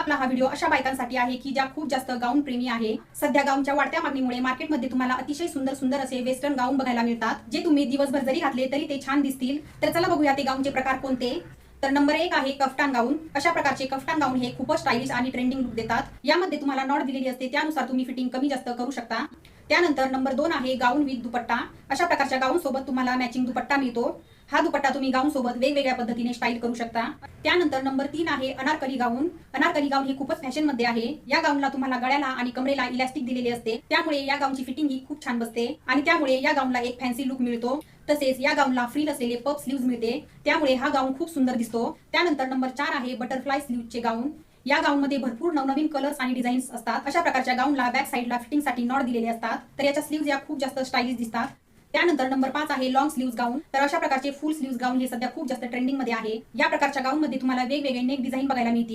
आपला हा व्हिडिओ अशा बायकांसाठी आहे की ज्या खूप जास्त गाऊन प्रेमी आहे। सध्या गाऊनच्या वाढत्या मागणीमुळे मार्केटमध्ये तुम्हाला अतिशय सुंदर सुंदर असे वेस्टर्न गाऊन बघायला मिळतात, जे तुम्ही दिवसभर जरी घातले तरी ते छान दिसतील। तर चला बघूया ते गाऊनचे प्रकार कोणते। तर नंबर 1 आहे कफ्तान गाऊन। अशा प्रकारचे कफ्तान गाऊन हे खूपच स्टायलिश आणि ट्रेंडिंग लुक देतात। यामध्ये तुम्हाला नॉट दिलेली असते, त्यानुसार तुम्ही फिटिंग कमी जास्त करू शकता। त्यानंतर नंबर 2 आहे गाऊन विथ दुपट्टा। अशा प्रकारच्या गाऊन सोबत तुम्हाला मॅचिंग दुपट्टा मिळतो। हा दुपट्टा तुम्ही गाऊन सोबत वेगवेगळ्या पद्धतीने स्टाईल करू शकता। त्यानंतर नंबर 3 आहे अनारकली गाऊन। अनारकली गाऊन ही खूपच फॅशन मध्ये आहे। या गाऊनला तुम्हाला गळ्याला आणि कमरेला इलास्टिक दिलेले असते, त्यामुळे या गाऊनची फिटिंग ही खूप छान बसते आणि त्यामुळे या गाऊनला एक फॅन्सी लुक मिळतो। तसेच या गाऊनला फ्रिल असलेले पफ स्लीव्ज मिळते, त्यामुळे हा गाऊन खूप सुंदर दिसतो। त्यानंतर नंबर 4 आहे बटरफ्लाय स्लीव्हचे गाऊन। या गाऊन मध्ये भरपूर नवनवीन कलर्स आणि डिझाईन्स असतात। अशा प्रकारच्या गाऊनला बॅक साईडला फिटिंगसाठी नॉट दिलेले असतात, तर याच्या स्लीव्ज या खूप जास्त स्टायलिश दिसतात। त्यानंतर नंबर 5 आहे लॉंग स्लीव्स गाऊन। तर अशा प्रकारचे फुल स्लीव्स गाऊन हे सध्या खूप जास्त ट्रेंडिंग मध्ये आहे। या प्रकारच्या गाऊन मध्ये तुम्हाला वेगवेगळे नेक डिझाईन बघायला मिळतील।